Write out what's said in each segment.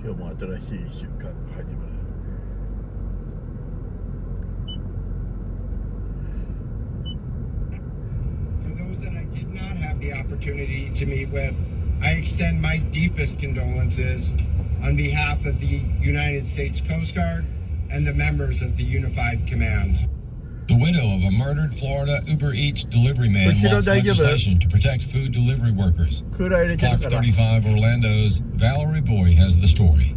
今日も新しい1週間が始まる。For those that I did not have the opportunity to meet with, I extend my deepest condolences on behalf of the United States Coast Guard and the members of the Unified Command. The widow of a murdered Florida Uber Eats delivery man wants legislation to protect food delivery workers. Fox 35 Orlando's Valerie Boy has the story.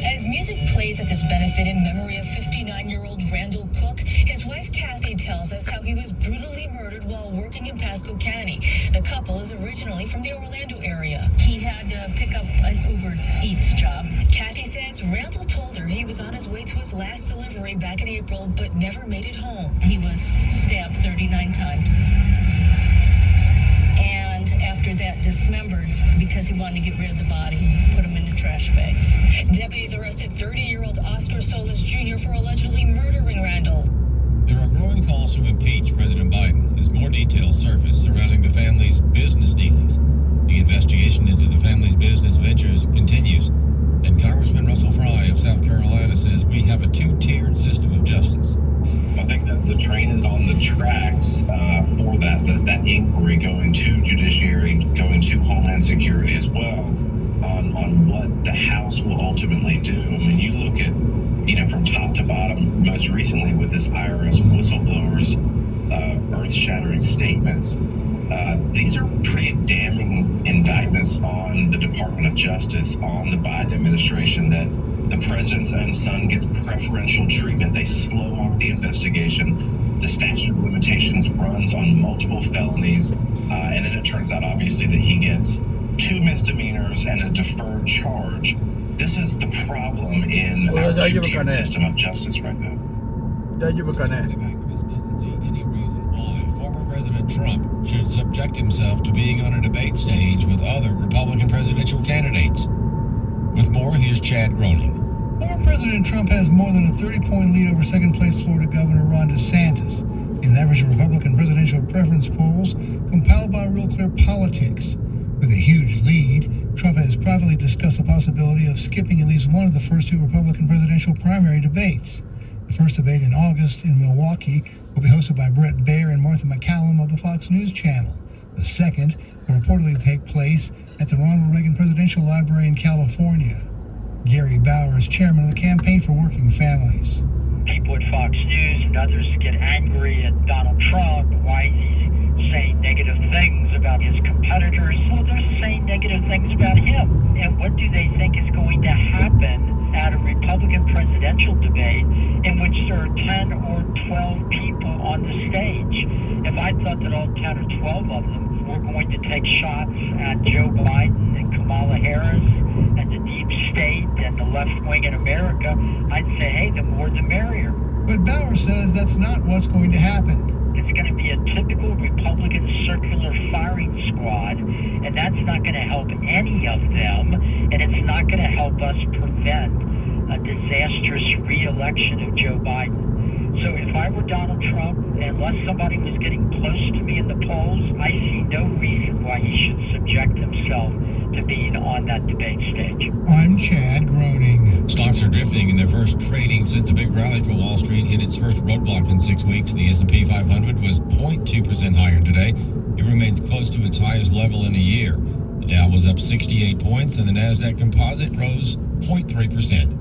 As music plays at this benefit in memory of 59-year-old Randall Cook, his wife Kathy tells us how he was brutally murdered while working in Pasco County. The couple is originally from the Orlando area. He had to pick up an Uber Eats job. Kathy says Randall told her he was on his way to his last delivery back in April, but never made it home. He was stabbed 39 times. And after that, dismembered because he wanted to get rid of the body, put him into trash bags. Deputies arrested 30-year-old Oscar Solis Jr. for allegedly murdering Randall. There are growing calls to impeach President Biden as more details surface surrounding the family's business dealings. The investigation into the family's business ventures continues, and Congressman Russell Fry of South Carolina says we have a two-tiered system of justice. I think that the train is on the tracks for that inquiry going to judiciary, going to Homeland Security as well, on what the House will ultimately do. I mean, you look at, from top to bottom, most recently with this IRS whistleblowers, earth-shattering statements. These are pretty damning indictments on the Department of Justice, on the Biden administration, that the president's own son gets preferential treatment. They slow off the investigation. The statute of limitations runs on multiple felonies. And then it turns out, obviously, that he gets 2 misdemeanors and a deferred charge. This is the problem in our two-tiered system of justice right now. Activists doesn't see any reason why former President Trump should subject himself to being on a debate stage with other Republican presidential candidates. With more, here's Chad Groening. Former President Trump has more than a 30-point lead over second-place Florida Governor Ron DeSantis in an average of Republican presidential preference polls compiled by Real Clear Politics. With a huge lead, Trump has privately discussed the possibility of skipping at least one of the first 2 Republican presidential primary debates. The first debate in August in Milwaukee will be hosted by Bret Baier and Martha MacCallum of the Fox News Channel. The second will reportedly take place at the Ronald Reagan Presidential Library in California. Gary Bauer is chairman of the Campaign for Working Families. People at Fox News and others get angry at Donald Trump. Why is he saying negative things about his competitors? Well, they're saying negative things about him. And what do they think is going to happen at a Republican presidential debate in which there are 10 or 12 people on the stage? If I thought that all 10 or 12 of them were going to take shots at Joe Biden and Kamala Harris and the deep state and the left wing in America, I'd say, hey, the more the merrier. But Bauer says that's not what's going to happen. It's going to be a typical Republican circular firing squad, and that's not going to help any of them, and it's not going to help us prevent a disastrous re-election of Joe Biden. So if I were Donald Trump, unless somebody was getting close to me in the polls, I see no reason why he should subject himself to being on that debate stage. I'm Chad Groening. Stocks are drifting in their first trading since a big rally for Wall Street hit its first roadblock in 6 weeks. The S&P 500 was 0.2% higher today. It remains close to its highest level in a year. The Dow was up 68 points and the Nasdaq Composite rose 0.3%.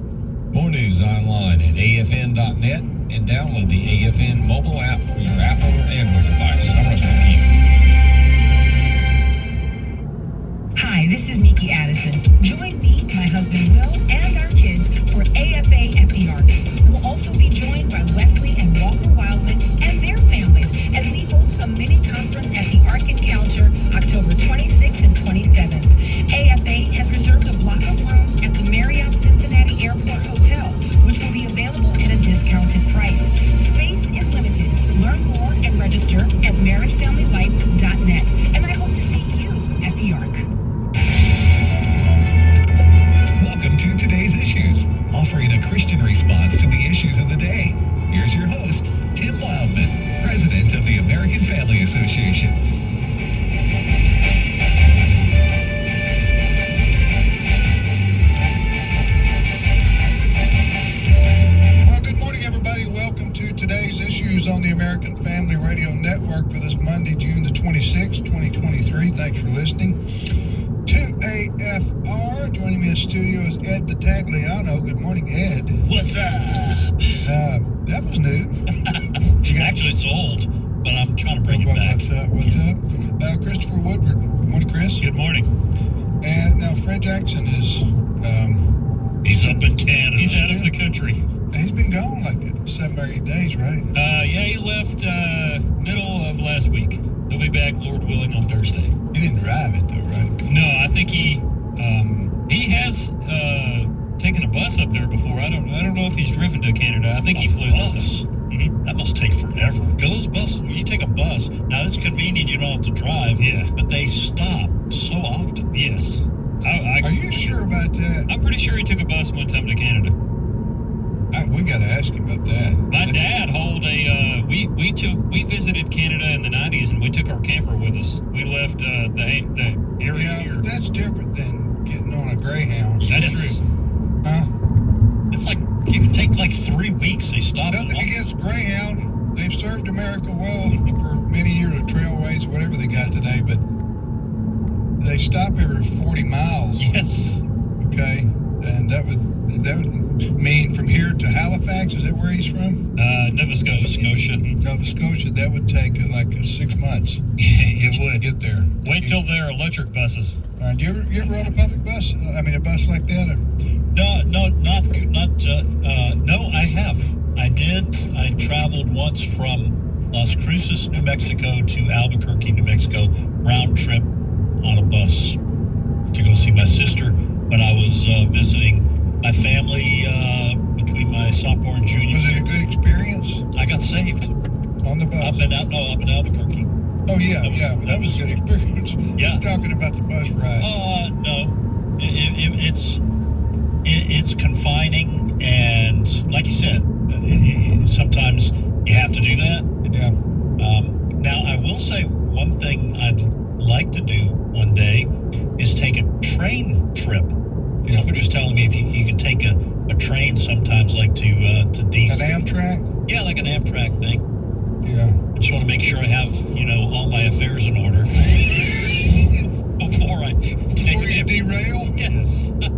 More news online at afn.net and download the AFN mobile app for your Apple or Android device. I'm Russ McKee. Hi, this is Miki Addison. Join me, my husband Will, and our kids for AFA at the Ark. We'll also be joined by Wesley and Walker Wildman and their families as we host a mini conference at the Ark Encounter October 26th and 27th. AFA has reserved a block of rooms at the Marriott Cincinnati Airport Hotel, which will be available at a discounted price. Space is limited. Learn more and register at marriagefamilylife.net. And I hope to see you at the Ark. 26, 2023. Thanks for listening to AFR. Joining me in studio is Ed Battagliano. Good morning, Ed. What's up? That was new. Actually, it's old, but I'm trying to bring it back. What's up? Christopher Woodward. Good morning, Chris. Good morning. And now Fred Jackson is... He's up in Canada. He's out of the country. He's been gone like 7 or 8 days, right? Yeah, he left middle of last week. He'll be back, Lord willing, on Thursday. He didn't drive it, though, right? No, I think he has taken a bus up there before. I don't know if he's driven to Canada. I think he flew this time. Mm-hmm. That must take forever. Because those buses, when you take a bus, now it's convenient, you don't have to drive. Yeah. But they stop so often. Yes. Are you sure about that? I'm pretty sure he took a bus one time to Canada. We got to ask him about that. My dad hauled a. We visited Canada in the '90s, and we took our camper with us. We left the area here. But that's different than getting on a Greyhound. That's true. Huh? It's like, it can take like 3 weeks. They stop. Nothing against Greyhound. They've served America well for many years, or trailways, whatever they got today, but they stop every 40 miles. Yes. Okay. And that would mean from here to Halifax. Is that where he's from? Nova Scotia. Nova Scotia. That would take 6 months. It would. Get there. Wait till they're electric buses. Do you ever run a public bus? I mean, a bus like that? Or? No, I have. I did. I traveled once from Las Cruces, New Mexico to Albuquerque, New Mexico, round trip on a bus to go see my sister. When I was visiting my family between my sophomore and junior Was it year. a good experience I got saved. on the bus? Up in Albuquerque. Oh, yeah, that was a good experience. Yeah. Talking about the bus ride. No, it's confining, and like you said, sometimes you have to do that. Yeah. Now, I will say one thing I'd like to do one day is take a train trip. Yeah. Somebody was telling me if you can take a train sometimes, like to DC. An Amtrak? Yeah, like an Amtrak thing. Yeah. I just want to make sure I have, all my affairs in order before I take Before you derail? Yes. Let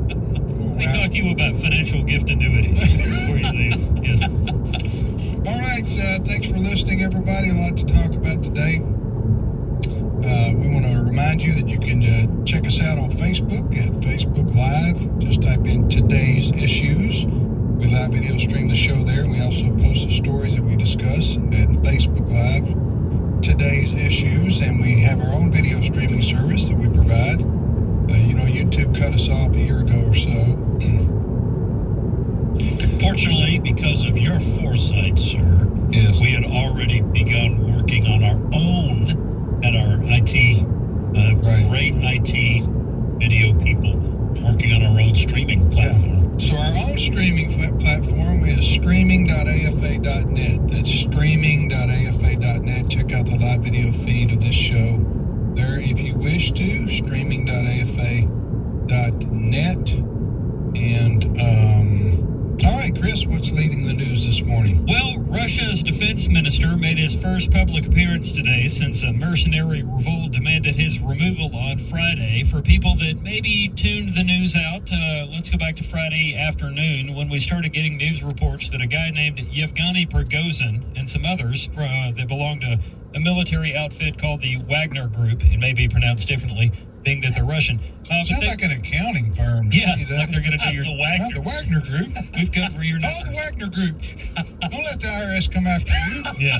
me talk to you about financial gift annuities before you leave. Yes. All right. Thanks for listening, everybody. A lot to talk about today. We want to remind you that you can check us out on Facebook at Facebook Live. Just type in today's issues. We live video stream the show there. We also post the stories that we discuss at Facebook Live, today's issues, and we have our own video streaming service that we provide. YouTube cut us off a year ago or so. Fortunately, because of your foresight, sir, Yes. we had already begun working on our own at our IT, great IT video people, working on our own streaming platform. So our own streaming platform is streaming.afa.net. That's streaming.afa.net. Check out the live video feed of this show there if you wish to. Streaming.afa.net. And, all right, Chris, what's leading the news this morning? Well, Russia's defense minister made his first public appearance today since a mercenary revolt demanded his removal on Friday. For people that maybe tuned the news out, let's go back to Friday afternoon when we started getting news reports that a guy named Yevgeny Prigozhin and some others that belonged to a military outfit called the Wagner Group, it may be pronounced differently, being that they're Russian. Sounds like an accounting firm. Yeah, like they're going to do your... The Wagner Group. We've come for your Call numbers. the Wagner Group. Don't let the IRS come after you. Yeah.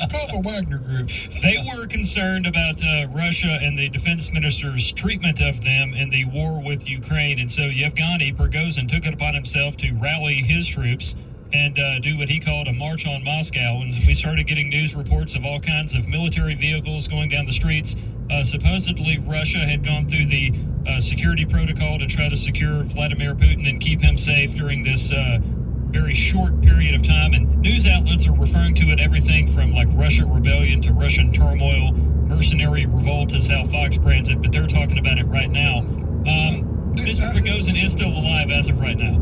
Call the Wagner Group. They were concerned about Russia and the defense minister's treatment of them in the war with Ukraine. And so Yevgeny Prigozhin took it upon himself to rally his troops and do what he called a march on Moscow. And we started getting news reports of all kinds of military vehicles going down the streets. Supposedly, Russia had gone through the security protocol to try to secure Vladimir Putin and keep him safe during this very short period of time. And news outlets are referring to it everything from like Russia rebellion to Russian turmoil. Mercenary revolt is how Fox brands it, but they're talking about it right now. Mr. Prigozhin is still alive as of right now.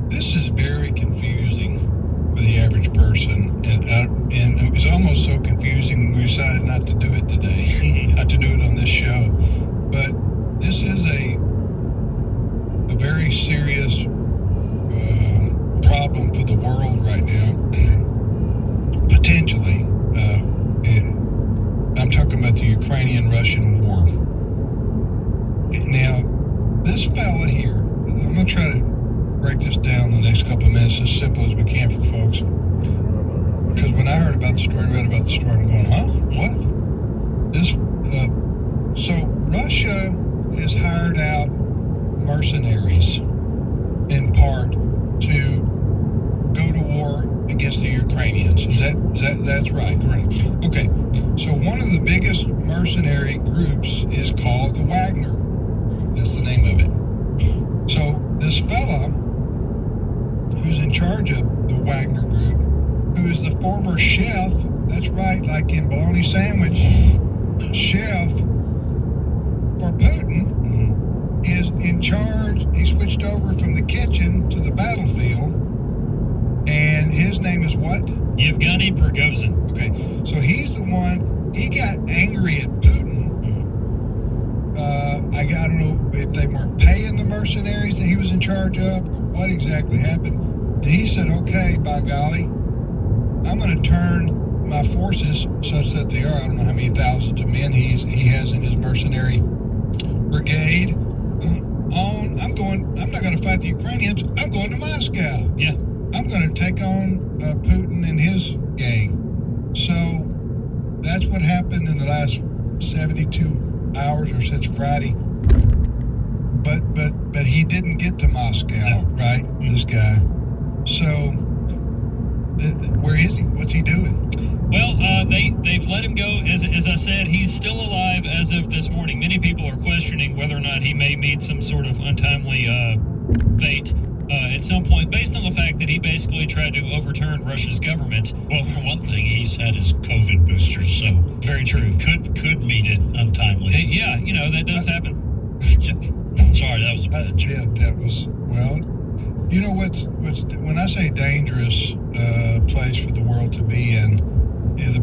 This is very confusing for the average person, and it was almost so confusing we decided not to do it this show, but this is a very serious problem for the world right now. Potentially, I'm talking about the Ukrainian-Russian war. Now, this fella here, I'm going to try to break this down the next couple of minutes as simple as we can for folks. Because when I heard about the story, read about the story, I'm going, huh? What? So Russia has hired out mercenaries in part to go to war against the Ukrainians. That's right? Correct. Okay. So one of the biggest mercenary groups is called the Wagner Group. That's the name of it. So this fella who's in charge of the Wagner Group, who is the former chef, that's right, like in bologna sandwich, chef for Putin, is in charge. He switched over from the kitchen to the battlefield, and his name is what? Yevgeny Prigozhin. Okay, so he's the one, he got angry at Putin. I don't know if they weren't paying the mercenaries that he was in charge of, or what exactly happened. And he said, okay, by golly, I'm going to turn my forces such that they are, I don't know how many thousands of men he has in his mercenary brigade on. I'm not going to fight the Ukrainians. I'm going to Moscow. Yeah. I'm going to take on Putin and his gang. So that's what happened in the last 72 hours or since Friday. But he didn't get to Moscow, right? This guy. So where is he? What's he doing? Well, they've let him go. As I said, he's still alive as of this morning. Many people are questioning whether or not he may meet some sort of untimely fate at some point, based on the fact that he basically tried to overturn Russia's government. Well, for one thing, he's had his COVID boosters, so Very true. could meet it untimely. Yeah, that does happen. Sorry, that was a bad joke. Yeah, that was, well, you know what's when I say dangerous place for the world to be in,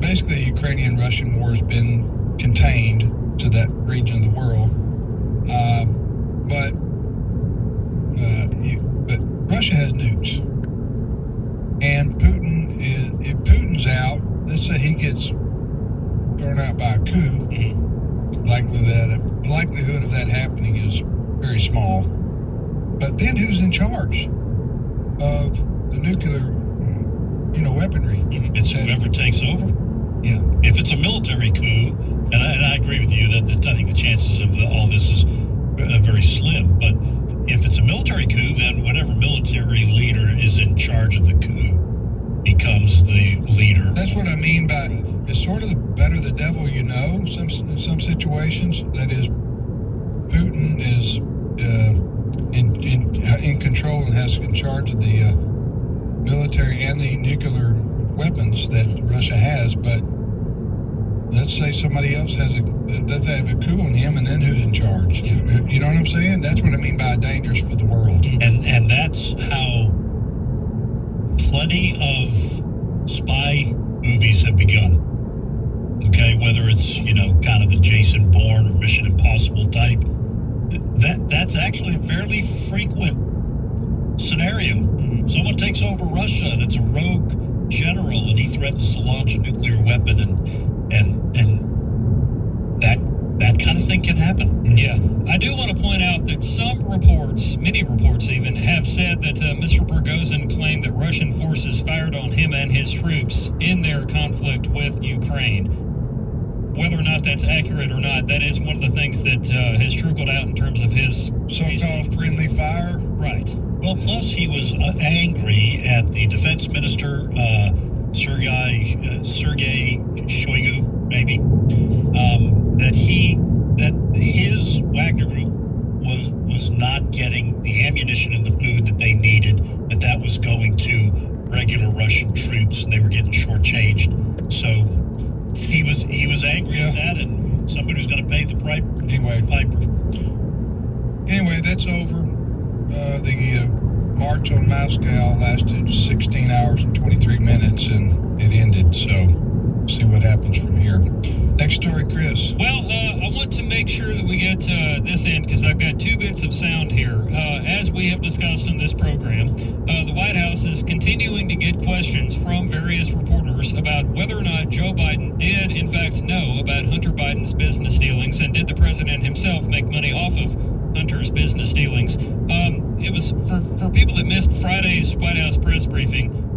basically the Ukrainian-Russian war has been contained to that region of the world, but Russia has nukes, and if Putin's out, let's say he gets thrown out by a coup, the likelihood of that happening is very small. But then who's in charge of the nuclear, weaponry? It's whoever takes over. Yeah. If it's a military coup, and I agree with you that I think the chances of all this is very slim, but if it's a military coup, then whatever military leader is in charge of the coup becomes the leader. That's what I mean by it's sort of the better the devil you know. In some situations, that is, Putin is in control and has in charge of the military and the nuclear weapons that Russia has. But let's say somebody else let's have a coup on him, and then who's in charge? You know what I'm saying? That's what I mean by dangerous for the world. And that's how plenty of spy movies have begun. Okay, whether it's kind of the Jason Bourne or Mission Impossible type, that's actually a fairly frequent scenario. Someone takes over Russia and it's a rogue general, and he threatens to launch a nuclear weapon, and that kind of thing can happen. Yeah. I do want to point out that some reports, many reports even, have said that Mr. Prigozhin claimed that Russian forces fired on him and his troops in their conflict with Ukraine. Whether or not that's accurate or not, that is one of the things that has trickled out in terms of his So-called friendly fire. Right. Well, plus he was angry at the defense minister, Sergei Shoigu, maybe, that his Wagner group was not getting the ammunition and the food that they needed, that was going to regular Russian troops, and they were getting shortchanged. So he was angry at that, and somebody who's going to pay the piper. Anyway, that's over. The march on Moscow lasted 16 hours and 23 minutes, and it ended. So, see what happens from here. Next story, Chris. Well, I want to make get this in because I've got two bits of sound here. As we have discussed on this program, the White House is continuing to get questions from various reporters about whether or not Joe Biden did, in fact, know about Hunter Biden's business dealings, and did the president himself make money off of Hunter's business dealings. It was for people that missed Friday's White House press briefing.